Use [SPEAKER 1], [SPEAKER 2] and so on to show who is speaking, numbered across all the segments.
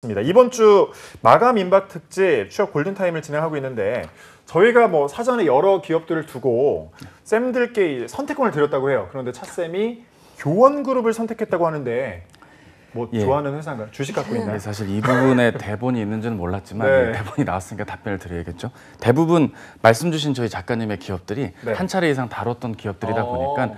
[SPEAKER 1] 이번 주 마감 임박 특집 취업 골든타임을 진행하고 있는데 저희가 뭐 사전에 여러 기업들을 두고 쌤들께 선택권을 드렸다고 해요. 그런데 차쌤이 교원그룹을 선택했다고 하는데 뭐 좋아하는 회사인가요? 주식 갖고 있나요?
[SPEAKER 2] 네, 사실 이 부분에 대본이 있는지는 몰랐지만
[SPEAKER 1] 네.
[SPEAKER 2] 대본이 나왔으니까 답변을 드려야겠죠. 대부분 말씀 주신 저희 작가님의 기업들이
[SPEAKER 1] 네.
[SPEAKER 2] 한 차례 이상 다뤘던 기업들이다 보니까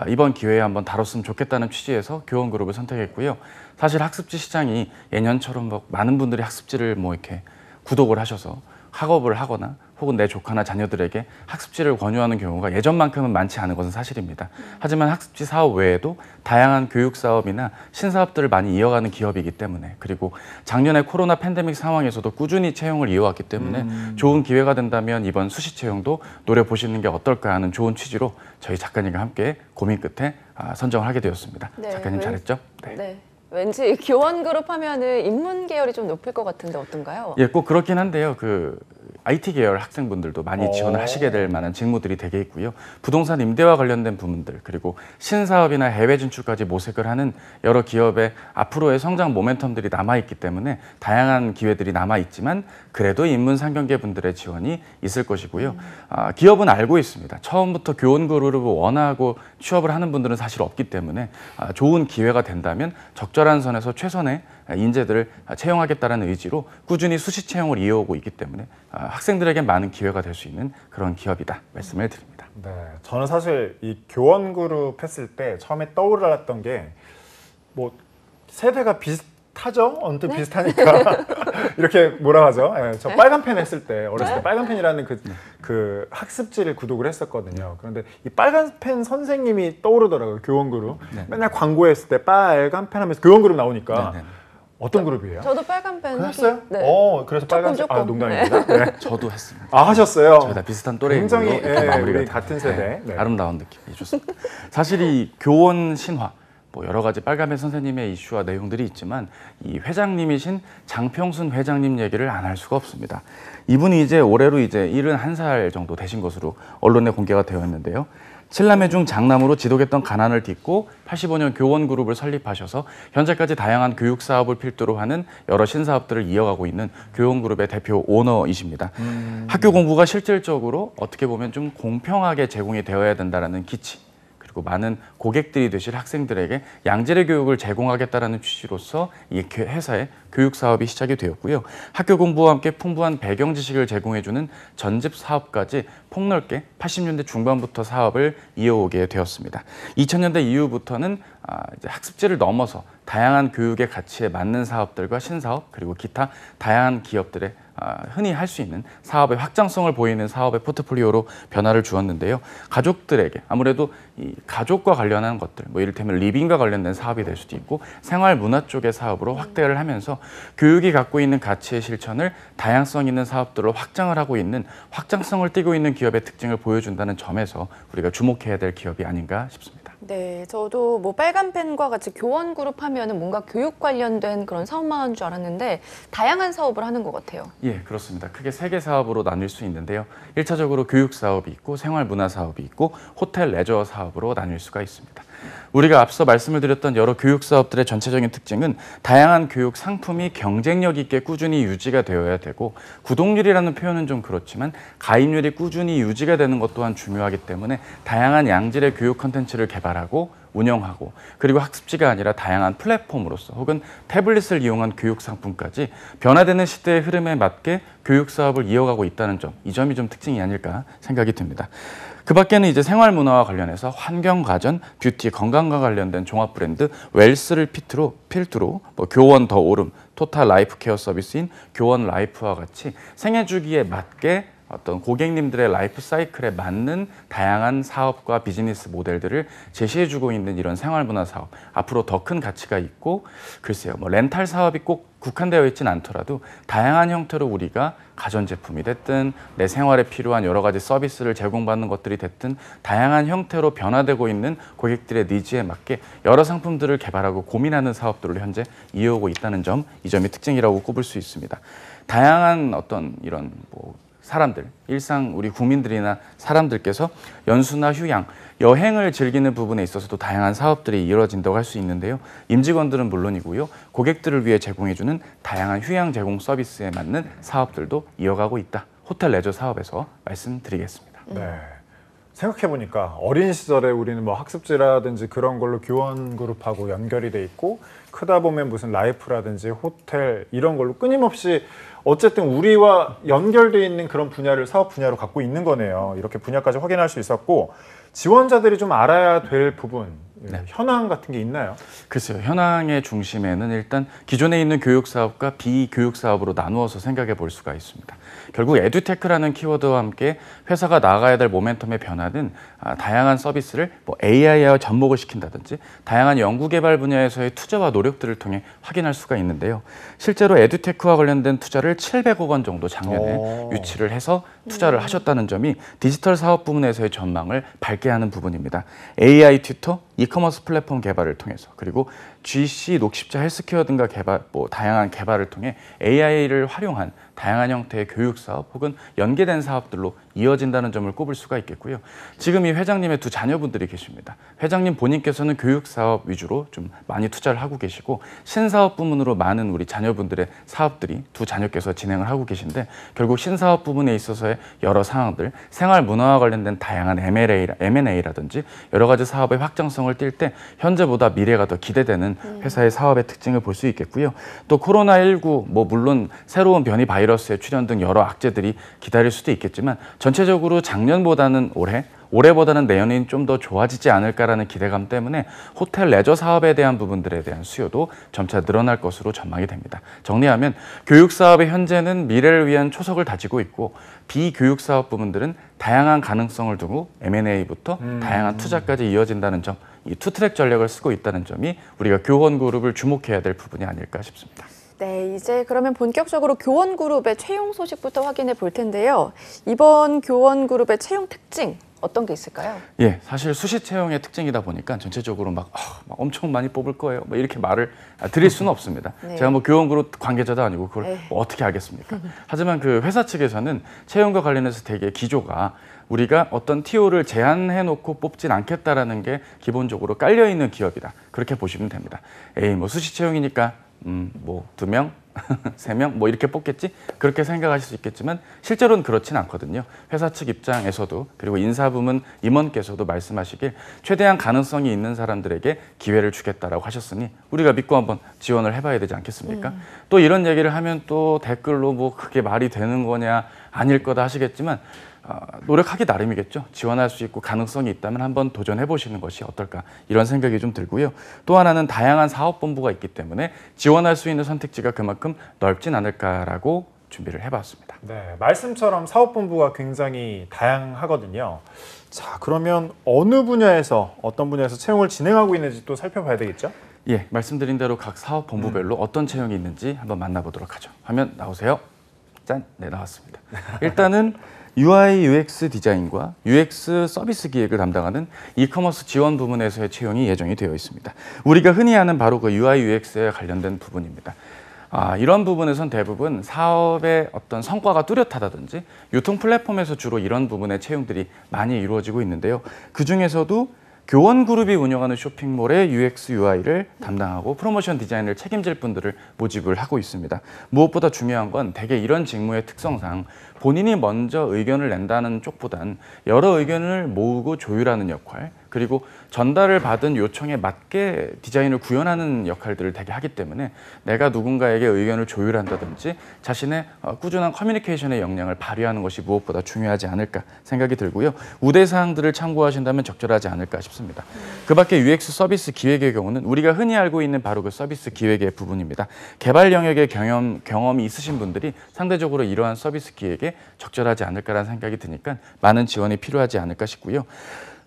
[SPEAKER 2] 이번 기회에 한번 다뤘으면 좋겠다는 취지에서 교원그룹을 선택했고요. 사실 학습지 시장이 예년처럼 뭐 많은 분들이 학습지를 뭐 이렇게 구독을 하셔서 학업을 하거나 혹은 내 조카나 자녀들에게 학습지를 권유하는 경우가 예전만큼은 많지 않은 것은 사실입니다. 하지만 학습지 사업 외에도 다양한 교육 사업이나 신사업들을 많이 이어가는 기업이기 때문에, 그리고 작년에 코로나 팬데믹 상황에서도 꾸준히 채용을 이어왔기 때문에 좋은 기회가 된다면 이번 수시 채용도 노려보시는 게 어떨까 하는 좋은 취지로 저희 작가님과 함께 고민 끝에 선정을 하게 되었습니다.
[SPEAKER 3] 네,
[SPEAKER 2] 작가님 잘했죠?
[SPEAKER 3] 네. 왠지 교원그룹 하면은 인문 계열이 좀 높을 것 같은데 어떤가요?
[SPEAKER 2] 예, 꼭 그렇긴 한데요. IT 계열 학생분들도 많이 지원을 하시게 될 만한 직무들이 되게 있고요. 부동산 임대와 관련된 부분들, 그리고 신사업이나 해외 진출까지 모색을 하는 여러 기업의 앞으로의 성장 모멘텀들이 남아있기 때문에 다양한 기회들이 남아있지만 그래도 인문상경계 분들의 지원이 있을 것이고요. 기업은 알고 있습니다. 처음부터 교원그룹을 원하고 취업을 하는 분들은 사실 없기 때문에 좋은 기회가 된다면 적절한 선에서 최선의 인재들을 채용하겠다는 의지로 꾸준히 수시 채용을 이어오고 있기 때문에 학생들에게 많은 기회가 될 수 있는 그런 기업이다 말씀을 드립니다.
[SPEAKER 1] 네, 저는 사실 이 교원그룹 했을 때 처음에 떠올랐던 게 뭐 세대가 비슷하죠? 언뜻
[SPEAKER 3] 네?
[SPEAKER 1] 비슷하니까 이렇게 뭐라 하죠? 예, 저 빨간 펜 했을 때 어렸을 때 빨간 펜이라는 그 학습지를 구독을 했었거든요. 그런데 이 빨간 펜 선생님이 떠오르더라고요. 교원그룹. 맨날 광고했을 때 빨간 펜 하면서 교원그룹 나오니까 어떤 그룹이에요?
[SPEAKER 3] 저도 빨간 펜
[SPEAKER 1] 했어요?
[SPEAKER 3] 네.
[SPEAKER 1] 그래서 빨간
[SPEAKER 3] 조금.
[SPEAKER 1] 농담입니다. 네.
[SPEAKER 2] 저도 했습니다.
[SPEAKER 1] 하셨어요?
[SPEAKER 2] 저희 다 비슷한 또래인
[SPEAKER 1] 굉장히
[SPEAKER 2] 걸로 마무리가
[SPEAKER 1] 우리 같은 세대. 네.
[SPEAKER 2] 아름다운 느낌이 좋습니다. 사실 이 교원 신화, 뭐 여러 가지 빨간펜 선생님의 이슈와 내용들이 있지만 이 회장님이신 장평순 회장님 얘기를 안 할 수가 없습니다. 이분이 이제 올해로 이제 71살 정도 되신 것으로 언론에 공개가 되어 있는데요. 칠남매 중 장남으로 지독했던 가난을 딛고 85년 교원그룹을 설립하셔서 현재까지 다양한 교육 사업을 필두로 하는 여러 신사업들을 이어가고 있는 교원그룹의 대표 오너이십니다. 학교 공부가 실질적으로 어떻게 보면 좀 공평하게 제공이 되어야 된다는 기치, 그리고 많은 고객들이 되실 학생들에게 양질의 교육을 제공하겠다는 취지로서 이 회사의 교육 사업이 시작이 되었고요. 학교 공부와 함께 풍부한 배경 지식을 제공해주는 전집 사업까지 폭넓게 80년대 중반부터 사업을 이어오게 되었습니다. 2000년대 이후부터는 이제 학습지를 넘어서 다양한 교육의 가치에 맞는 사업들과 신사업, 그리고 기타 다양한 기업들의 흔히 할 수 있는 사업의 확장성을 보이는 사업의 포트폴리오로 변화를 주었는데요. 가족들에게 아무래도 이 가족과 관련한 것들, 뭐 이를테면 리빙과 관련된 사업이 될 수도 있고 생활 문화 쪽의 사업으로 확대를 하면서 교육이 갖고 있는 가치의 실천을 다양성 있는 사업들로 확장을 하고 있는, 확장성을 띠고 있는 기업의 특징을 보여준다는 점에서 우리가 주목해야 될 기업이 아닌가 싶습니다.
[SPEAKER 3] 네, 저도 뭐 빨간 펜과 같이 교원그룹 하면은 뭔가 교육 관련된 그런 사업만 하는 줄 알았는데 다양한 사업을 하는 것 같아요.
[SPEAKER 2] 예, 그렇습니다. 크게 3개 사업으로 나뉠 수 있는데요. 1차적으로 교육 사업이 있고 생활 문화 사업이 있고 호텔 레저 사업으로 나뉠 수가 있습니다. 우리가 앞서 말씀을 드렸던 여러 교육 사업들의 전체적인 특징은 다양한 교육 상품이 경쟁력 있게 꾸준히 유지가 되어야 되고, 구독률이라는 표현은 좀 그렇지만 가입률이 꾸준히 유지가 되는 것 또한 중요하기 때문에 다양한 양질의 교육 콘텐츠를 개발하고 운영하고, 그리고 학습지가 아니라 다양한 플랫폼으로서 혹은 태블릿을 이용한 교육 상품까지 변화되는 시대의 흐름에 맞게 교육 사업을 이어가고 있다는 점, 이 점이 좀 특징이 아닐까 생각이 듭니다. 그 밖에는 이제 생활 문화와 관련해서 환경, 가전, 뷰티, 건강과 관련된 종합 브랜드 웰스를 필두로 뭐 교원 더 오름, 토탈 라이프 케어 서비스인 교원 라이프와 같이 생애 주기에 맞게 어떤 고객님들의 라이프 사이클에 맞는 다양한 사업과 비즈니스 모델들을 제시해주고 있는 이런 생활문화 사업, 앞으로 더 큰 가치가 있고, 글쎄요, 뭐 렌탈 사업이 꼭 국한되어 있지는 않더라도 다양한 형태로 우리가 가전제품이 됐든 내 생활에 필요한 여러 가지 서비스를 제공받는 것들이 됐든 다양한 형태로 변화되고 있는 고객들의 니즈에 맞게 여러 상품들을 개발하고 고민하는 사업들을 현재 이어오고 있다는 점, 이 점이 특징이라고 꼽을 수 있습니다. 다양한 어떤 이런 뭐 사람들, 일상 우리 국민들이나 사람들께서 연수나 휴양, 여행을 즐기는 부분에 있어서도 다양한 사업들이 이루어진다고 할 수 있는데요. 임직원들은 물론이고요. 고객들을 위해 제공해주는 다양한 휴양 제공 서비스에 맞는 사업들도 이어가고 있다. 호텔 레저 사업에서 말씀드리겠습니다.
[SPEAKER 1] 네. 생각해보니까 어린 시절에 우리는 뭐 학습지라든지 그런 걸로 교원 그룹하고 연결이 돼 있고 크다 보면 무슨 라이프라든지 호텔 이런 걸로 끊임없이 어쨌든 우리와 연결돼 있는 그런 분야를 사업 분야로 갖고 있는 거네요. 이렇게 분야까지 확인할 수 있었고 지원자들이 좀 알아야 될 부분,
[SPEAKER 2] 네.
[SPEAKER 1] 현황 같은 게 있나요?
[SPEAKER 2] 글쎄요. 현황의 중심에는 일단 기존에 있는 교육 사업과 비교육 사업으로 나누어서 생각해 볼 수가 있습니다. 결국 에듀테크라는 키워드와 함께 회사가 나아가야 될 모멘텀의 변화는 다양한 서비스를 뭐 AI와 접목을 시킨다든지 다양한 연구개발 분야에서의 투자와 노력들을 통해 확인할 수가 있는데요. 실제로 에듀테크와 관련된 투자를 700억 원 정도 작년에 유치를 해서 투자를 하셨다는 점이 디지털 사업 부문에서의 전망을 밝게 하는 부분입니다. AI 튜터, 이커머스 플랫폼 개발을 통해서 그리고 GC, 녹십자 헬스케어 등과 다양한 개발을 통해 AI를 활용한 다양한 형태의 교육 사업 혹은 연계된 사업들로 이어진다는 점을 꼽을 수가 있겠고요. 지금 이 회장님의 두 자녀분들이 계십니다. 회장님 본인께서는 교육 사업 위주로 좀 많이 투자를 하고 계시고 신사업 부문으로 많은 우리 자녀분들의 사업들이 두 자녀께서 진행을 하고 계신데 결국 신사업 부분에 있어서의 여러 상황들, 생활 문화와 관련된 다양한 M&A라든지 여러 가지 사업의 확장성을 띌 때 현재보다 미래가 더 기대되는 회사의 사업의 특징을 볼 수 있겠고요. 또 코로나19 물론 새로운 변이 바이러스의 출현 등 여러 악재들이 기다릴 수도 있겠지만 전체적으로 작년보다는 올해보다는 내년이 좀 더 좋아지지 않을까라는 기대감 때문에 호텔 레저 사업에 대한 부분들에 대한 수요도 점차 늘어날 것으로 전망이 됩니다. 정리하면 교육 사업의 현재는 미래를 위한 초석을 다지고 있고 비교육 사업 부분들은 다양한 가능성을 두고 M&A부터 다양한 투자까지 이어진다는 점, 이 투트랙 전략을 쓰고 있다는 점이 우리가 교원 그룹을 주목해야 될 부분이 아닐까 싶습니다.
[SPEAKER 3] 네, 이제 그러면 본격적으로 교원 그룹의 채용 소식부터 확인해 볼 텐데요. 이번 교원 그룹의 채용 특징 어떤 게 있을까요?
[SPEAKER 2] 예, 사실 수시 채용의 특징이다 보니까 전체적으로 막 엄청 많이 뽑을 거예요. 이렇게 말을 드릴 수는 없습니다.
[SPEAKER 3] 네.
[SPEAKER 2] 제가 교원 그룹 관계자도 아니고 그걸
[SPEAKER 3] 네.
[SPEAKER 2] 어떻게 알겠습니까? 하지만 그 회사 측에서는 채용과 관련해서 되게 기조가 우리가 어떤 TO를 제한해 놓고 뽑진 않겠다라는 게 기본적으로 깔려 있는 기업이다. 그렇게 보시면 됩니다. 에이, 수시 채용이니까 2명, 3명 이렇게 뽑겠지? 그렇게 생각하실 수 있겠지만 실제로는 그렇진 않거든요. 회사 측 입장에서도 그리고 인사부문 임원께서도 말씀하시길 최대한 가능성이 있는 사람들에게 기회를 주겠다라고 하셨으니 우리가 믿고 한번 지원을 해봐야 되지 않겠습니까? 또 이런 얘기를 하면 또 댓글로 그게 말이 되는 거냐 아닐 거다 하시겠지만 노력하기 나름이겠죠. 지원할 수 있고 가능성이 있다면 한번 도전해 보시는 것이 어떨까 이런 생각이 좀 들고요. 또 하나는 다양한 사업본부가 있기 때문에 지원할 수 있는 선택지가 그만큼 넓진 않을까라고 준비를 해봤습니다.
[SPEAKER 1] 네, 말씀처럼 사업본부가 굉장히 다양하거든요. 자, 그러면 어느 분야에서 어떤 분야에서 채용을 진행하고 있는지 또 살펴봐야 되겠죠?
[SPEAKER 2] 예, 말씀드린 대로 각 사업본부별로 어떤 채용이 있는지 한번 만나보도록 하죠. 화면 나오세요. 짠, 네 나왔습니다. 일단은 UI UX 디자인과 UX 서비스 기획을 담당하는 이커머스 지원 부문에서의 채용이 예정이 되어 있습니다. 우리가 흔히 아는 바로 그 UI UX에 관련된 부분입니다. 이런 부분에선 대부분 사업의 어떤 성과가 뚜렷하다든지 유통 플랫폼에서 주로 이런 부분의 채용들이 많이 이루어지고 있는데요. 그 중에서도 교원 그룹이 운영하는 쇼핑몰의 UX, UI를 담당하고 프로모션 디자인을 책임질 분들을 모집을 하고 있습니다. 무엇보다 중요한 건 대개 이런 직무의 특성상 본인이 먼저 의견을 낸다는 쪽보단 여러 의견을 모으고 조율하는 역할, 그리고 전달을 받은 요청에 맞게 디자인을 구현하는 역할들을 되게 하기 때문에 내가 누군가에게 의견을 조율한다든지 자신의 꾸준한 커뮤니케이션의 역량을 발휘하는 것이 무엇보다 중요하지 않을까 생각이 들고요. 우대사항들을 참고하신다면 적절하지 않을까 싶습니다. 그 밖에 UX 서비스 기획의 경우는 우리가 흔히 알고 있는 바로 그 서비스 기획의 부분입니다. 개발 영역의 경험이 있으신 분들이 상대적으로 이러한 서비스 기획에 적절하지 않을까라는 생각이 드니까 많은 지원이 필요하지 않을까 싶고요.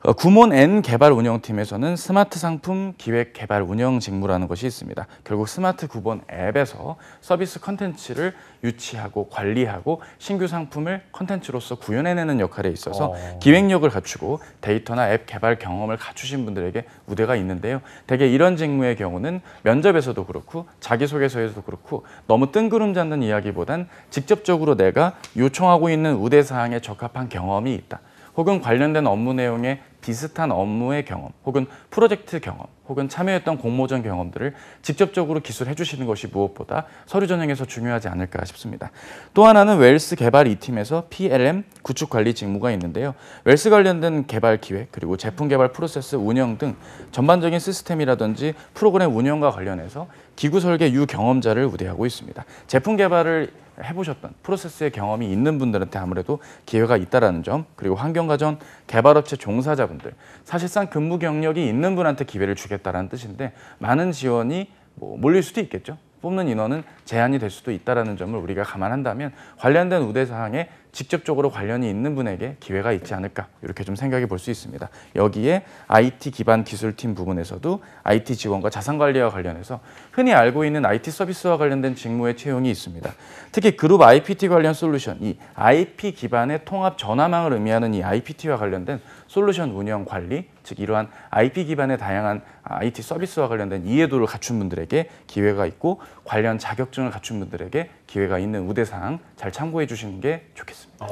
[SPEAKER 2] 구몬 N 개발 운영팀에서는 스마트 상품 기획 개발 운영 직무라는 것이 있습니다. 결국 스마트 구몬 앱에서 서비스 컨텐츠를 유치하고 관리하고 신규 상품을 컨텐츠로서 구현해내는 역할에 있어서 기획력을 갖추고 데이터나 앱 개발 경험을 갖추신 분들에게 우대가 있는데요. 대개 이런 직무의 경우는 면접에서도 그렇고 자기소개서에서도 그렇고 너무 뜬구름 잡는 이야기보단 직접적으로 내가 요청하고 있는 우대 사항에 적합한 경험이 있다. 혹은 관련된 업무 내용에 비슷한 업무의 경험, 혹은 프로젝트 경험, 혹은 참여했던 공모전 경험들을 직접적으로 기술해 주시는 것이 무엇보다 서류 전형에서 중요하지 않을까 싶습니다. 또 하나는 웰스 개발 2팀에서 PLM 구축 관리 직무가 있는데요. 웰스 관련된 개발 기획, 그리고 제품 개발 프로세스 운영 등 전반적인 시스템이라든지 프로그램 운영과 관련해서 기구 설계 유경험자를 우대하고 있습니다. 제품 개발을 해보셨던 프로세스의 경험이 있는 분들한테 아무래도 기회가 있다라는 점, 그리고 환경가전 개발업체 종사자분들, 사실상 근무 경력이 있는 분한테 기회를 주겠다라는 뜻인데 많은 지원이 몰릴 수도 있겠죠. 뽑는 인원은 제한이 될 수도 있다는 점을 우리가 감안한다면 관련된 우대사항에 직접적으로 관련이 있는 분에게 기회가 있지 않을까 이렇게 좀 생각해 볼 수 있습니다. 여기에 IT 기반 기술팀 부분에서도 IT 지원과 자산관리와 관련해서 흔히 알고 있는 IT 서비스와 관련된 직무의 채용이 있습니다. 특히 그룹 IPT 관련 솔루션, 이 IP 기반의 통합 전화망을 의미하는 이 IPT와 관련된 솔루션 운영 관리, 즉 이러한 IP 기반의 다양한 IT 서비스와 관련된 이해도를 갖춘 분들에게 기회가 있고 관련 자격증을 갖춘 분들에게 기회가 있는 우대사항 잘 참고해 주시는 게 좋겠습니다.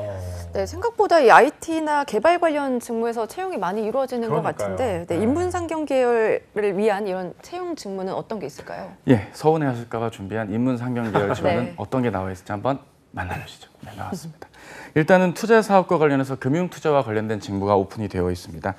[SPEAKER 3] 네, 생각보다 이 IT나 개발 관련 직무에서 채용이 많이 이루어지는 것
[SPEAKER 1] 그러니까요.
[SPEAKER 3] 같은데 네, 인문상경 계열을 위한 이런 채용 직무는 어떤 게 있을까요?
[SPEAKER 2] 예, 서운해하실까 봐 준비한 인문상경 계열 지원은
[SPEAKER 3] 네.
[SPEAKER 2] 어떤 게 나와 있을지 한번 만나보시죠. 네, 나왔습니다. 일단은 투자 사업과 관련해서 금융 투자와 관련된 직무가 오픈이 되어 있습니다.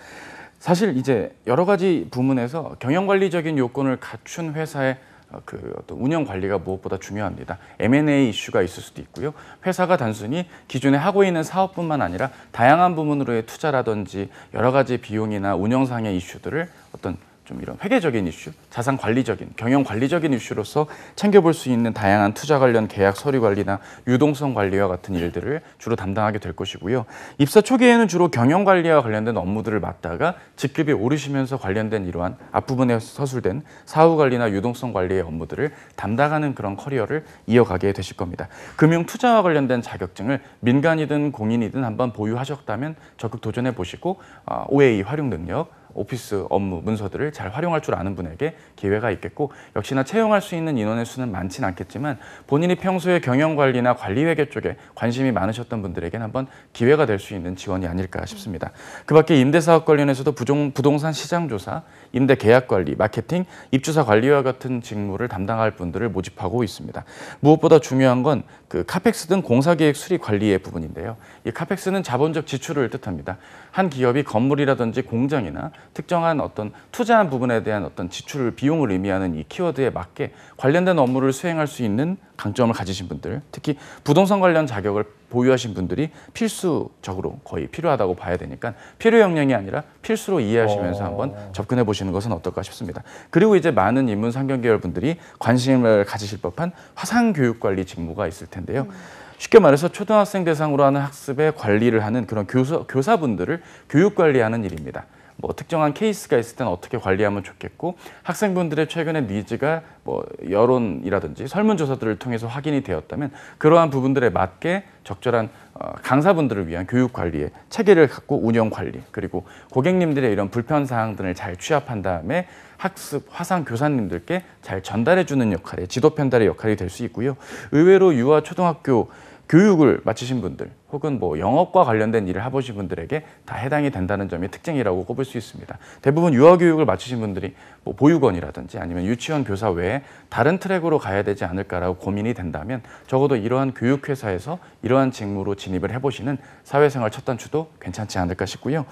[SPEAKER 2] 사실 이제 여러 가지 부문에서 경영관리적인 요건을 갖춘 회사의 그 어떤 운영 관리가 무엇보다 중요합니다. M&A 이슈가 있을 수도 있고요. 회사가 단순히 기존에 하고 있는 사업뿐만 아니라 다양한 부문으로의 투자라든지 여러 가지 비용이나 운영상의 이슈들을 어떤 좀 이런 회계적인 이슈, 자산 관리적인, 경영 관리적인 이슈로서 챙겨볼 수 있는 다양한 투자 관련 계약 서류 관리나 유동성 관리와 같은 일들을 주로 담당하게 될 것이고요. 입사 초기에는 주로 경영 관리와 관련된 업무들을 맡다가 직급이 오르시면서 관련된 이러한 앞부분에 서술된 사후 관리나 유동성 관리의 업무들을 담당하는 그런 커리어를 이어가게 되실 겁니다. 금융 투자와 관련된 자격증을 민간이든 공인이든 한번 보유하셨다면 적극 도전해 보시고 OA 활용 능력, 오피스 업무 문서들을 잘 활용할 줄 아는 분에게 기회가 있겠고 역시나 채용할 수 있는 인원의 수는 많지는 않겠지만 본인이 평소에 경영관리나 관리회계 쪽에 관심이 많으셨던 분들에게는 한번 기회가 될 수 있는 지원이 아닐까 싶습니다. 그 밖에 임대사업 관련해서도 부동산 시장조사, 임대계약관리, 마케팅, 입주사 관리와 같은 직무를 담당할 분들을 모집하고 있습니다. 무엇보다 중요한 건 그 카펙스 등 공사계획 수리 관리의 부분인데요. 이 카펙스는 자본적 지출을 뜻합니다. 한 기업이 건물이라든지 공장이나 특정한 어떤 투자한 부분에 대한 어떤 지출 비용을 의미하는 이 키워드에 맞게 관련된 업무를 수행할 수 있는 강점을 가지신 분들, 특히 부동산 관련 자격을 보유하신 분들이 필수적으로 거의 필요하다고 봐야 되니까 필요 역량이 아니라 필수로 이해하시면서 한번 접근해 보시는 것은 어떨까 싶습니다. 그리고 이제 많은 인문상경 계열 분들이 관심을 가지실 법한 화상교육관리 직무가 있을 텐데요. 쉽게 말해서 초등학생 대상으로 하는 학습의 관리를 하는 그런 교사분들을 교육 관리하는 일입니다. 뭐 특정한 케이스가 있을 때는 어떻게 관리하면 좋겠고 학생분들의 최근의 니즈가 뭐 여론이라든지 설문조사들을 통해서 확인이 되었다면 그러한 부분들에 맞게 적절한 강사분들을 위한 교육 관리의 체계를 갖고 운영 관리 그리고 고객님들의 이런 불편 사항들을 잘 취합한 다음에 학습 화상 교사님들께 잘 전달해 주는 역할의 지도 편달의 역할이 될 수 있고요. 의외로 유아 초등학교 교육을 마치신 분들 혹은 뭐 영업과 관련된 일을 해보신 분들에게 다 해당이 된다는 점이 특징이라고 꼽을 수 있습니다. 대부분 유아교육을 마치신 분들이 뭐 보육원이라든지 아니면 유치원 교사 외에 다른 트랙으로 가야 되지 않을까라고 고민이 된다면 적어도 이러한 교육회사에서 이러한 직무로 진입을 해보시는 사회생활 첫 단추도 괜찮지 않을까 싶고요.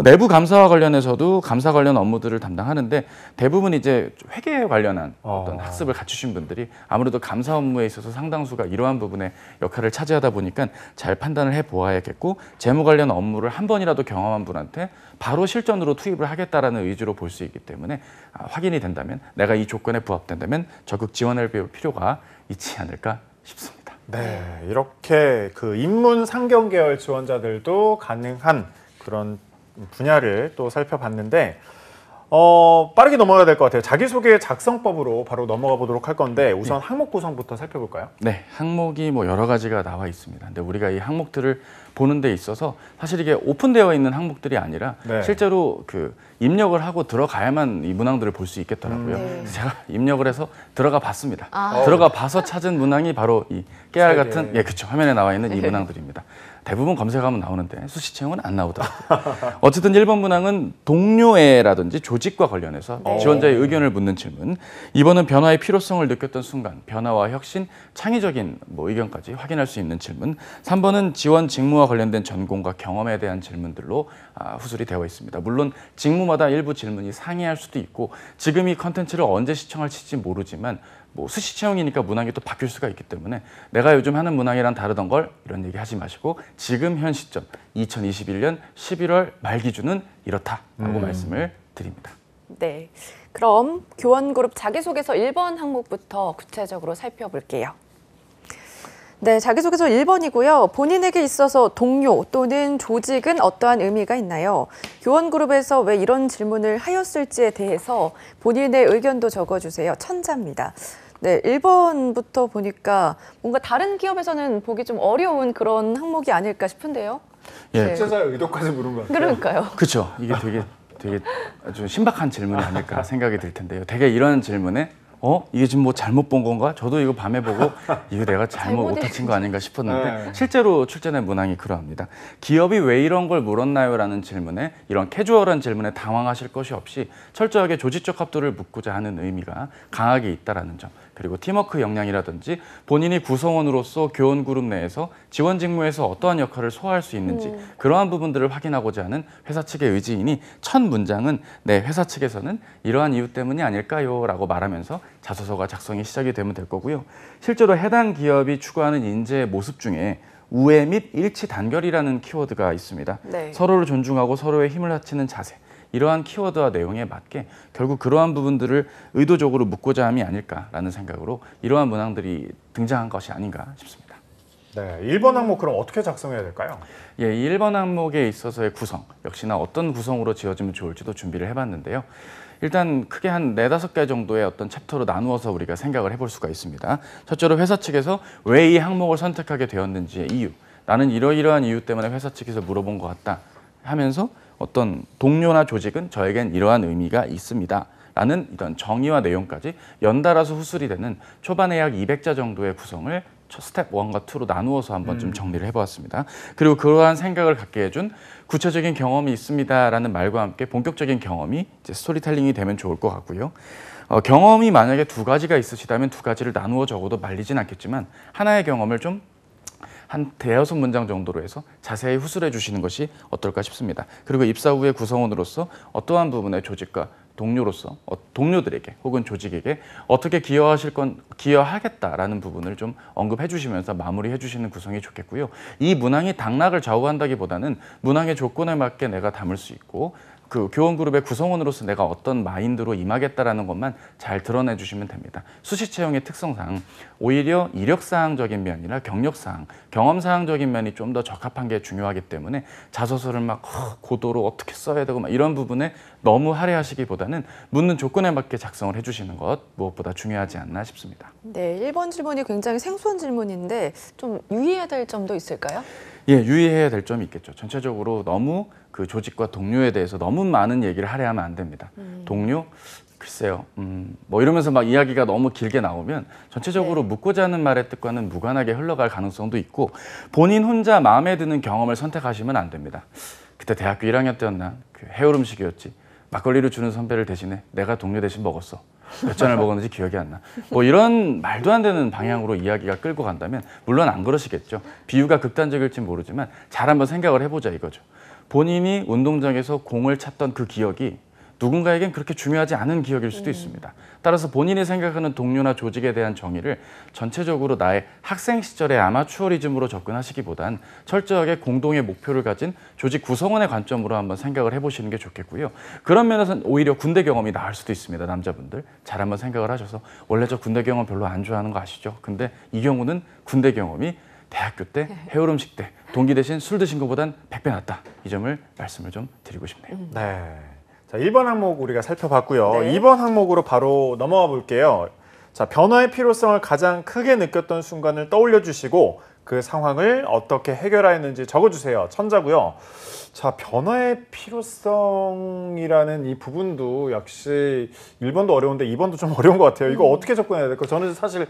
[SPEAKER 2] 내부 감사와 관련해서도 감사 관련 업무들을 담당하는데 대부분 이제 회계에 관련한 어떤 학습을 갖추신 분들이 아무래도 감사 업무에 있어서 상당수가 이러한 부분의 역할을 차지하다 보니까 잘 판단을 해보아야겠고 재무 관련 업무를 한 번이라도 경험한 분한테 바로 실전으로 투입을 하겠다라는 의지로 볼 수 있기 때문에 확인이 된다면 내가 이 조건에 부합된다면 적극 지원할 필요가 있지 않을까 싶습니다.
[SPEAKER 1] 네, 이렇게 그 인문 상경 계열 지원자들도 가능한 그런 분야를 또 살펴봤는데 빠르게 넘어가야 될 것 같아요. 자기소개 작성법으로 바로 넘어가 보도록 할 건데 우선 항목 구성부터 살펴볼까요?
[SPEAKER 2] 네, 항목이 뭐 여러 가지가 나와 있습니다. 근데 우리가 이 항목들을 보는 데 있어서 사실 이게 오픈되어 있는 항목들이 아니라
[SPEAKER 1] 네.
[SPEAKER 2] 실제로 그 입력을 하고 들어가야만 이 문항들을 볼 수 있겠더라고요.
[SPEAKER 3] 네.
[SPEAKER 2] 그래서 제가 입력을 해서 들어가 봤습니다.
[SPEAKER 3] 아.
[SPEAKER 2] 들어가 봐서 찾은 문항이 바로 이 깨알
[SPEAKER 1] 세 개.
[SPEAKER 2] 같은 그렇죠. 화면에 나와 있는 이 문항들입니다. 대부분 검색하면 나오는데 수시 채용은 안 나오더라고요. 어쨌든 1번 문항은 동료애라든지 조직과 관련해서
[SPEAKER 3] 네.
[SPEAKER 2] 지원자의 의견을 묻는 질문. 2번은 변화의 필요성을 느꼈던 순간, 변화와 혁신, 창의적인 뭐 의견까지 확인할 수 있는 질문. 3번은 지원 직무와 관련된 전공과 경험에 대한 질문들로 후술이 되어 있습니다. 물론 직무마다 일부 질문이 상이할 수도 있고 지금 이 컨텐츠를 언제 시청할지 모르지만 뭐 수시 채용이니까 문항이 또 바뀔 수가 있기 때문에 내가 요즘 하는 문항이랑 다르던 걸 이런 얘기 하지 마시고 지금 현 시점 2021년 11월 말 기준은 이렇다라고 말씀을 드립니다.
[SPEAKER 3] 네. 그럼 교원그룹 자기소개서 1번 항목부터 구체적으로 살펴볼게요. 네, 자기소개서 1번이고요. 본인에게 있어서 동료 또는 조직은 어떠한 의미가 있나요? 교원그룹에서 왜 이런 질문을 하였을지에 대해서 본인의 의견도 적어주세요. 천자입니다. 네, 1번부터 보니까 뭔가 다른 기업에서는 보기 좀 어려운 그런 항목이 아닐까 싶은데요.
[SPEAKER 2] 예,
[SPEAKER 3] 네.
[SPEAKER 1] 실제자의 의도까지 물은 것 같아요.
[SPEAKER 3] 그러니까요.
[SPEAKER 2] 그렇죠. 이게 되게 아주 신박한 질문이 아닐까 생각이 들 텐데요. 되게 이런 질문에 이게 지금 뭐 잘못 본 건가? 저도 이거 밤에 보고 이거 내가 잘못 오타친 거 아닌가 싶었는데
[SPEAKER 1] 네.
[SPEAKER 2] 실제로 출제된 문항이 그러합니다. 기업이 왜 이런 걸 물었나요? 라는 질문에 이런 캐주얼한 질문에 당황하실 것이 없이 철저하게 조직적 합도를 묻고자 하는 의미가 강하게 있다는 점. 그리고 팀워크 역량이라든지 본인이 구성원으로서 교원 그룹 내에서 지원 직무에서 어떠한 역할을 소화할 수 있는지 그러한 부분들을 확인하고자 하는 회사 측의 의지이니 첫 문장은 네, 회사 측에서는 이러한 이유 때문이 아닐까요? 라고 말하면서 자소서가 작성이 시작이 되면 될 거고요. 실제로 해당 기업이 추구하는 인재의 모습 중에 우애 및 일치 단결이라는 키워드가 있습니다.
[SPEAKER 3] 네.
[SPEAKER 2] 서로를 존중하고 서로의 힘을 합치는 자세. 이러한 키워드와 내용에 맞게 결국 그러한 부분들을 의도적으로 묻고자 함이 아닐까라는 생각으로 이러한 문항들이 등장한 것이 아닌가 싶습니다.
[SPEAKER 1] 네, 1번 항목 그럼 어떻게 작성해야 될까요?
[SPEAKER 2] 예, 이 1번 항목에 있어서의 구성, 역시나 어떤 구성으로 지어지면 좋을지도 준비를 해봤는데요. 일단 크게 한 4-5개 정도의 어떤 챕터로 나누어서 우리가 생각을 해볼 수가 있습니다. 첫째로 회사 측에서 왜 이 항목을 선택하게 되었는지의 이유, 나는 이러이러한 이유 때문에 회사 측에서 물어본 것 같다 하면서 어떤 동료나 조직은 저에겐 이러한 의미가 있습니다. 라는 이런 정의와 내용까지 연달아서 후술이 되는 초반에 약 200자 정도의 구성을 스텝 1과 2로 나누어서 한번 좀 정리를 해보았습니다. 그리고 그러한 생각을 갖게 해준 구체적인 경험이 있습니다라는 말과 함께 본격적인 경험이 이제 스토리텔링이 되면 좋을 것 같고요. 경험이 만약에 2가지가 있으시다면 2가지를 나누어 적어도 말리진 않겠지만 하나의 경험을 좀 한 5-6문장 정도로 해서 자세히 후술해 주시는 것이 어떨까 싶습니다. 그리고 입사 후에 구성원으로서 어떠한 부분의 조직과 동료로서 동료들에게 혹은 조직에게 어떻게 기여하겠다라는 부분을 좀 언급해 주시면서 마무리해 주시는 구성이 좋겠고요. 이 문항이 당락을 좌우한다기보다는 문항의 조건에 맞게 내가 담을 수 있고 그 교원그룹의 구성원으로서 내가 어떤 마인드로 임하겠다라는 것만 잘 드러내 주시면 됩니다. 수시 채용의 특성상 오히려 이력사항적인 면이나 경력사항, 경험사항적인 면이 좀 더 적합한 게 중요하기 때문에 자소서를 막 고도로 어떻게 써야 되고 막 이런 부분에 너무 할애하시기보다는 묻는 조건에 맞게 작성을 해주시는 것 무엇보다 중요하지 않나 싶습니다.
[SPEAKER 3] 네, 1번 질문이 굉장히 생소한 질문인데 좀 유의해야 될 점도 있을까요?
[SPEAKER 2] 예, 유의해야 될 점이 있겠죠. 전체적으로 너무 그 조직과 동료에 대해서 너무 많은 얘기를 할애하면 안 됩니다. 동료? 글쎄요. 뭐 이러면서 막 이야기가 너무 길게 나오면 전체적으로
[SPEAKER 3] 네.
[SPEAKER 2] 묻고자 하는 말의 뜻과는 무관하게 흘러갈 가능성도 있고 본인 혼자 마음에 드는 경험을 선택하시면 안 됩니다. 그때 대학교 1학년 때였나? 그 해올 음식이었지. 막걸리를 주는 선배를 대신해 내가 동료 대신 먹었어. 몇 잔을 먹었는지 기억이 안 나. 뭐 이런 말도 안 되는 방향으로 이야기가 끌고 간다면 물론 안 그러시겠죠. 비유가 극단적일진 모르지만 잘 한번 생각을 해보자 이거죠. 본인이 운동장에서 공을 찼던 그 기억이 누군가에겐 그렇게 중요하지 않은 기억일 수도 있습니다. 따라서 본인이 생각하는 동료나 조직에 대한 정의를 전체적으로 나의 학생 시절의 아마추어리즘으로 접근하시기보단 철저하게 공동의 목표를 가진 조직 구성원의 관점으로 한번 생각을 해보시는 게 좋겠고요. 그런 면에서는 오히려 군대 경험이 나을 수도 있습니다. 남자분들 잘 한번 생각을 하셔서 원래 저 군대 경험 별로 안 좋아하는 거 아시죠? 근데 이 경우는 군대 경험이 대학교 때 해오름식 때 동기 대신 술 드신 것보단 100배 낫다. 이 점을 말씀을 좀 드리고 싶네요.
[SPEAKER 1] 네. 자, 1번 항목 우리가 살펴봤고요.
[SPEAKER 3] 네.
[SPEAKER 1] 2번 항목으로 바로 넘어가 볼게요. 자, 변화의 필요성을 가장 크게 느꼈던 순간을 떠올려 주시고 그 상황을 어떻게 해결하였는지 적어주세요. 천자고요. 자, 변화의 필요성이라는 이 부분도 역시 1번도 어려운데 2번도 좀 어려운 것 같아요. 이거 어떻게 접근해야 될까? 저는 사실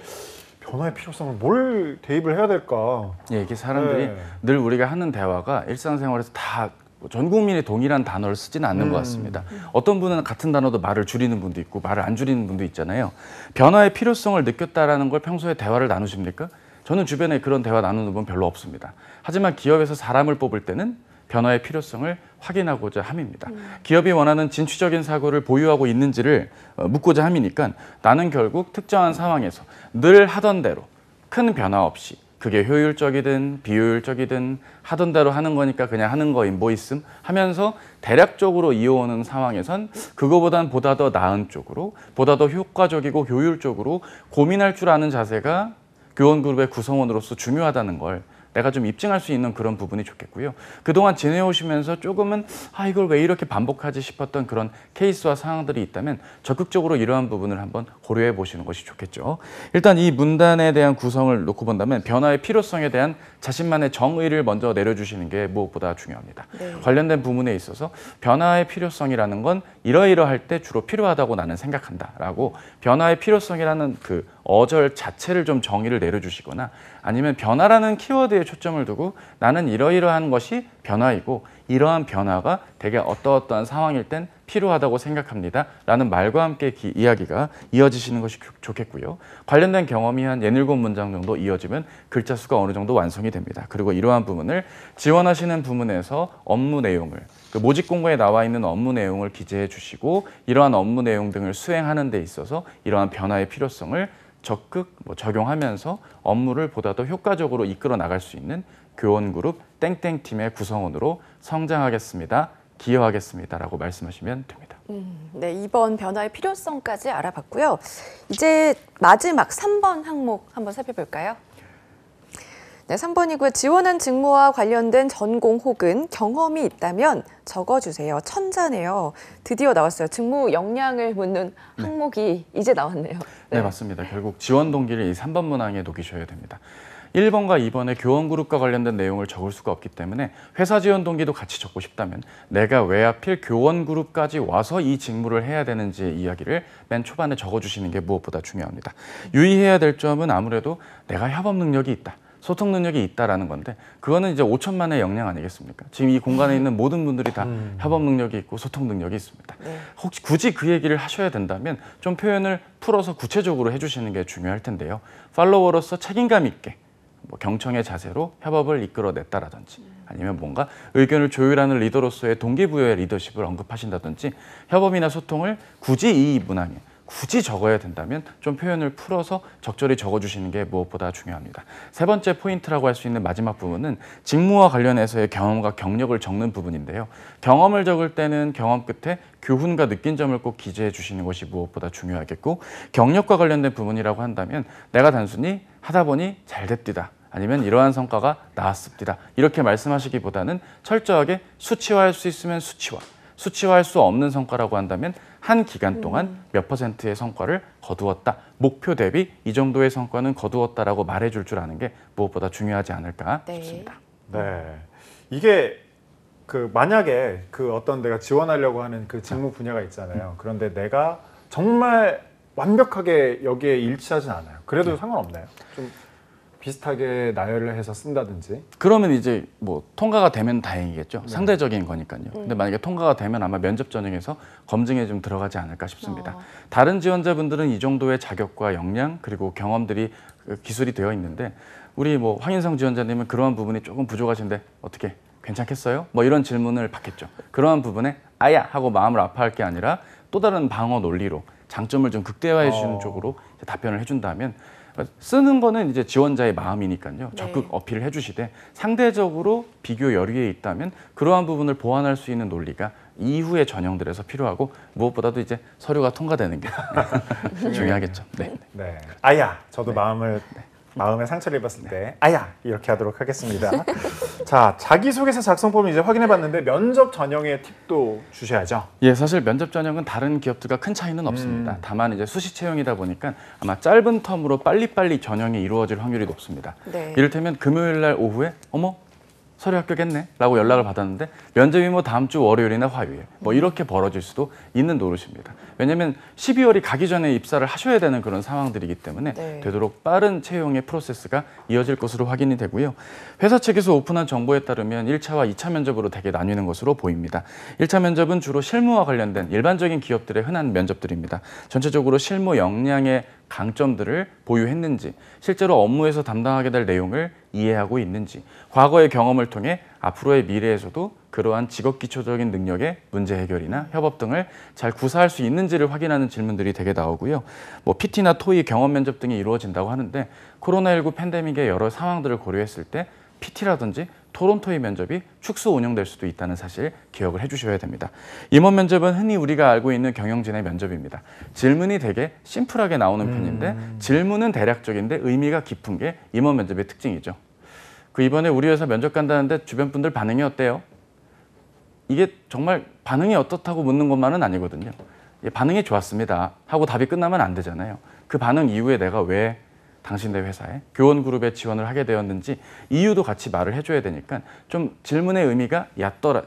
[SPEAKER 1] 변화의 필요성을 뭘 대입을 해야 될까?
[SPEAKER 2] 예, 이게 사람들이
[SPEAKER 1] 네.
[SPEAKER 2] 늘 우리가 하는 대화가 일상생활에서 다 전 국민이 동일한 단어를 쓰지는 않는 것 같습니다. 어떤 분은 같은 단어도 말을 줄이는 분도 있고 말을 안 줄이는 분도 있잖아요. 변화의 필요성을 느꼈다라는 걸 평소에 대화를 나누십니까? 저는 주변에 그런 대화 나누는 분 별로 없습니다. 하지만 기업에서 사람을 뽑을 때는 변화의 필요성을 확인하고자 함입니다. 기업이 원하는 진취적인 사고를 보유하고 있는지를 묻고자 함이니까 나는 결국 특정한 상황에서 늘 하던 대로 큰 변화 없이 그게 효율적이든 비효율적이든 하던 대로 하는 거니까 그냥 하는 거임 뭐 있음 하면서 대략적으로 이어오는 상황에선 그거보단 보다 더 나은 쪽으로 보다 더 효과적이고 효율적으로 고민할 줄 아는 자세가 교원그룹의 구성원으로서 중요하다는 걸 내가 좀 입증할 수 있는 그런 부분이 좋겠고요. 그동안 지내오시면서 조금은 이걸 왜 이렇게 반복하지 싶었던 그런 케이스와 상황들이 있다면 적극적으로 이러한 부분을 한번 고려해 보시는 것이 좋겠죠. 일단 이 문단에 대한 구성을 놓고 본다면 변화의 필요성에 대한 자신만의 정의를 먼저 내려주시는 게 무엇보다 중요합니다.
[SPEAKER 3] 네.
[SPEAKER 2] 관련된 부분에 있어서 변화의 필요성이라는 건 이러이러할 때 주로 필요하다고 나는 생각한다라고 변화의 필요성이라는 그 어절 자체를 좀 정의를 내려주시거나 아니면 변화라는 키워드에 초점을 두고 나는 이러이러한 것이 변화이고 이러한 변화가 되게 어떠어떠한 상황일 땐 필요하다고 생각합니다 라는 말과 함께 이야기가 이어지시는 것이 좋겠고요. 관련된 경험이 한 67문장 정도 이어지면 글자 수가 어느 정도 완성이 됩니다. 그리고 이러한 부분을 지원하시는 부문에서 업무 내용을 그 모집 공고에 나와 있는 업무 내용을 기재해 주시고 이러한 업무 내용 등을 수행하는 데 있어서 이러한 변화의 필요성을 적극 적용하면서 업무를 보다 더 효과적으로 이끌어 나갈 수 있는 교원그룹 땡땡팀의 구성원으로 성장하겠습니다. 기여하겠습니다라고 말씀하시면 됩니다.
[SPEAKER 3] 네, 2번 변화의 필요성까지 알아봤고요. 이제 마지막 3번 항목 한번 살펴볼까요? 네, 3번이고요. 지원한 직무와 관련된 전공 혹은 경험이 있다면 적어주세요. 천자네요. 드디어 나왔어요. 직무 역량을 묻는 항목이 이제 나왔네요.
[SPEAKER 2] 네, 맞습니다. 결국 지원 동기를 이 3번 문항에 녹이셔야 됩니다. 1번과 2번의 교원그룹과 관련된 내용을 적을 수가 없기 때문에 회사 지원 동기도 같이 적고 싶다면 내가 왜 하필 교원그룹까지 와서 이 직무를 해야 되는지 이야기를 맨 초반에 적어주시는 게 무엇보다 중요합니다. 유의해야 될 점은 아무래도 내가 협업 능력이 있다. 소통 능력이 있다라는 건데 그거는 이제 5천만의 역량 아니겠습니까? 지금 이 공간에 있는 모든 분들이 다 협업 능력이 있고 소통 능력이 있습니다.
[SPEAKER 3] 네.
[SPEAKER 2] 혹시 굳이 그 얘기를 하셔야 된다면 좀 표현을 풀어서 구체적으로 해주시는 게 중요할 텐데요. 팔로워로서 책임감 있게 경청의 자세로 협업을 이끌어냈다라든지 아니면 뭔가 의견을 조율하는 리더로서의 동기부여의 리더십을 언급하신다든지 협업이나 소통을 굳이 이 문항에 굳이 적어야 된다면 좀 표현을 풀어서 적절히 적어주시는 게 무엇보다 중요합니다. 세 번째 포인트라고 할 수 있는 마지막 부분은 직무와 관련해서의 경험과 경력을 적는 부분인데요. 경험을 적을 때는 경험 끝에 교훈과 느낀 점을 꼭 기재해 주시는 것이 무엇보다 중요하겠고 경력과 관련된 부분이라고 한다면 내가 단순히 하다 보니 잘 됐디다. 아니면 이러한 성과가 나왔습니다. 이렇게 말씀하시기보다는 철저하게 수치화할 수 있으면 수치화할 수 없는 성과라고 한다면 한 기간 동안 몇 %의 성과를 거두었다. 목표 대비 이 정도의 성과는 거두었다라고 말해줄 줄 아는 게 무엇보다 중요하지 않을까 싶습니다.
[SPEAKER 1] 네, 이게 그 만약에 그 어떤 내가 지원하려고 하는 그 직무 분야가 있잖아요. 그런데 내가 정말 완벽하게 여기에 일치하진 않아요. 그래도 상관없나요? 좀 비슷하게 나열을 해서 쓴다든지.
[SPEAKER 2] 그러면 이제 뭐 통과가 되면 다행이겠죠. 상대적인 거니까요. 근데 만약에 통과가 되면 아마 면접 전형에서 검증에 좀 들어가지 않을까 싶습니다. 다른 지원자분들은 이 정도의 자격과 역량 그리고 경험들이 기술이 되어 있는데 우리 뭐 황인성 지원자님은 그러한 부분이 조금 부족하신데 어떻게 괜찮겠어요? 뭐 이런 질문을 받겠죠. 그러한 부분에 아야 하고 마음을 아파할 게 아니라 또 다른 방어 논리로 장점을 좀 극대화해 주는 쪽으로 답변을 해준다면 쓰는 거는 이제 지원자의 마음이니까요. 적극 어필을 해주시되 상대적으로 비교 여유에 있다면 그러한 부분을 보완할 수 있는 논리가 이후의 전형들에서 필요하고 무엇보다도 이제 서류가 통과되는 게 중요하겠죠. 네.
[SPEAKER 1] 네. 아야, 저도 마음을 마음에 상처를 입었을 때 아야 이렇게 하도록 하겠습니다. 자, 자기소개서 작성법을 이제 확인해봤는데 면접 전형의 팁도 주셔야죠.
[SPEAKER 2] 예, 사실 면접 전형은 다른 기업들과 큰 차이는 없습니다. 다만 이제 수시 채용이다 보니까 아마 짧은 텀으로 빨리빨리 전형이 이루어질 확률이 높습니다.
[SPEAKER 3] 네.
[SPEAKER 2] 이를테면 금요일 날 오후에 어머 서류 합격했네 라고 연락을 받았는데 면접이 뭐 다음 주 월요일이나 화요일 뭐 이렇게 벌어질 수도 있는 노릇입니다. 왜냐하면 12월이 가기 전에 입사를 하셔야 되는 그런 상황들이기 때문에
[SPEAKER 3] 네.
[SPEAKER 2] 되도록 빠른 채용의 프로세스가 이어질 것으로 확인이 되고요. 회사 측에서 오픈한 정보에 따르면 1차와 2차 면접으로 대개 나뉘는 것으로 보입니다. 1차 면접은 주로 실무와 관련된 일반적인 기업들의 흔한 면접들입니다. 전체적으로 실무 역량의 강점들을 보유했는지, 실제로 업무에서 담당하게 될 내용을 이해하고 있는지, 과거의 경험을 통해 앞으로의 미래에서도 그러한 직업 기초적인 능력의 문제 해결이나 협업 등을 잘 구사할 수 있는지를 확인하는 질문들이 되게 나오고요. 뭐 PT나 토익 경험 면접 등이 이루어진다고 하는데 코로나19 팬데믹의 여러 상황들을 고려했을 때 PT라든지 토론토의 면접이 축소 운영될 수도 있다는 사실 기억을 해주셔야 됩니다. 임원 면접은 흔히 우리가 알고 있는 경영진의 면접입니다. 질문이 되게 심플하게 나오는 편인데 질문은 대략적인데 의미가 깊은 게 임원 면접의 특징이죠. 이번에 우리 회사 면접 간다는데 주변 분들 반응이 어때요? 이게 정말 반응이 어떻다고 묻는 것만은 아니거든요. 반응이 좋았습니다 하고 답이 끝나면 안 되잖아요. 그 반응 이후에 내가 왜 당신네 회사에 교원그룹에 지원을 하게 되었는지 이유도 같이 말을 해줘야 되니까 좀 질문의 의미가 얕더라,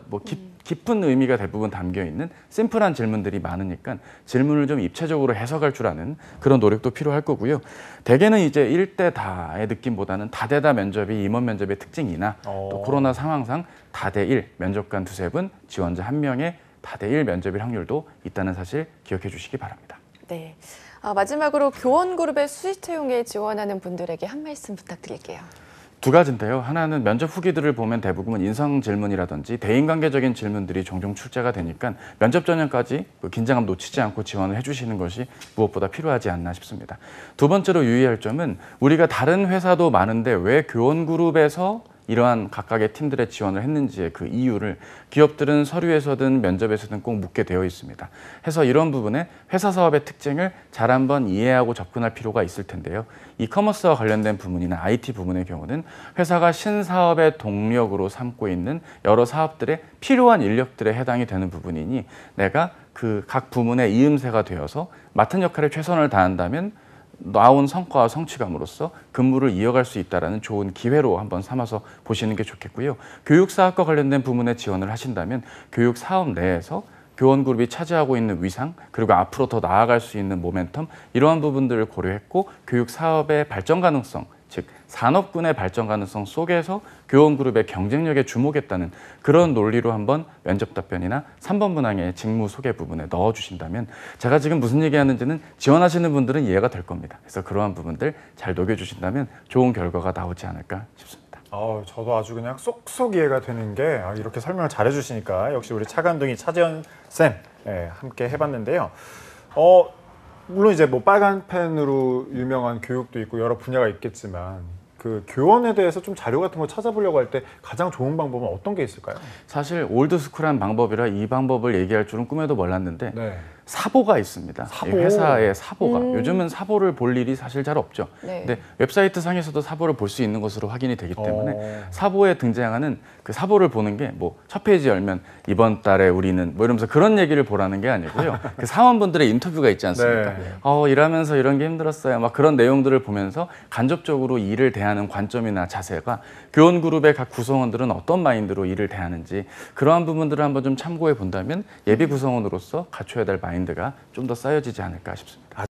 [SPEAKER 2] 깊은 의미가 대부분 담겨 있는 심플한 질문들이 많으니까 질문을 좀 입체적으로 해석할 줄 아는 그런 노력도 필요할 거고요. 대개는 이제 1대 다의 느낌보다는 다대다 면접이 임원 면접의 특징이나 또 코로나 상황상 다대 1 면접관 2-3분, 지원자 1명의 다대 1 면접일 확률도 있다는 사실 기억해 주시기 바랍니다.
[SPEAKER 3] 네. 마지막으로 교원그룹의 수시 채용에 지원하는 분들에게 한 말씀 부탁드릴게요.
[SPEAKER 2] 두 가지인데요. 하나는 면접 후기들을 보면 대부분 인성 질문이라든지 대인관계적인 질문들이 종종 출제가 되니까 면접 전형까지 긴장감 놓치지 않고 지원을 해주시는 것이 무엇보다 필요하지 않나 싶습니다. 두 번째로 유의할 점은 우리가 다른 회사도 많은데 왜 교원그룹에서 이러한 각각의 팀들의 지원을 했는지의 그 이유를 기업들은 서류에서든 면접에서든 꼭 묻게 되어 있습니다. 해서 이런 부분에 회사 사업의 특징을 잘 한번 이해하고 접근할 필요가 있을 텐데요. 이커머스와 관련된 부문이나 IT 부문의 경우는 회사가 신사업의 동력으로 삼고 있는 여러 사업들의 필요한 인력들에 해당이 되는 부분이니 내가 그 각 부문의 이음새가 되어서 맡은 역할에 최선을 다한다면 나온 성과와 성취감으로써 근무를 이어갈 수 있다는 좋은 기회로 한번 삼아서 보시는 게 좋겠고요. 교육사학과 관련된 부문에 지원을 하신다면 교육사업 내에서 교원그룹이 차지하고 있는 위상, 그리고 앞으로 더 나아갈 수 있는 모멘텀, 이러한 부분들을 고려했고 교육사업의 발전 가능성, 즉 산업군의 발전 가능성 속에서 교원그룹의 경쟁력에 주목했다는 그런 논리로 한번 면접 답변이나 3번 문항의 직무 소개 부분에 넣어주신다면 제가 지금 무슨 얘기하는지는 지원하시는 분들은 이해가 될 겁니다. 그래서 그러한 부분들 잘 녹여주신다면 좋은 결과가 나오지 않을까 싶습니다.
[SPEAKER 1] 저도 아주 그냥 쏙쏙 이해가 되는 게 이렇게 설명을 잘해주시니까 역시 우리 차관둥이 차재현 쌤 함께 해봤는데요. 물론 이제 뭐 빨간 펜으로 유명한 교육도 있고 여러 분야가 있겠지만 그 교원에 대해서 좀 자료 같은 거 찾아보려고 할 때 가장 좋은 방법은 어떤 게 있을까요? 사실
[SPEAKER 2] 올드스쿨한 방법이라 이 방법을 얘기할 줄은 꿈에도 몰랐는데
[SPEAKER 1] 네.
[SPEAKER 2] 사보가 있습니다.
[SPEAKER 1] 사보.
[SPEAKER 2] 회사의 사보가. 요즘은 사보를 볼 일이 사실 잘 없죠.
[SPEAKER 3] 네.
[SPEAKER 2] 근데 웹사이트 상에서도 사보를 볼 수 있는 것으로 확인이 되기 때문에 사보에 등장하는 그 사보를 보는 게 뭐 첫 페이지 열면 이번 달에 우리는 뭐 이러면서 그런 얘기를 보라는 게 아니고요. 그 사원분들의 인터뷰가 있지 않습니까?
[SPEAKER 1] 네.
[SPEAKER 2] 일하면서 이런 게 힘들었어요. 막 그런 내용들을 보면서 간접적으로 일을 대하는 관점이나 자세가 교원그룹의 각 구성원들은 어떤 마인드로 일을 대하는지 그러한 부분들을 한번 좀 참고해 본다면 예비 구성원으로서 갖춰야 될 마인드가 좀 더 쌓여지지 않을까 싶습니다.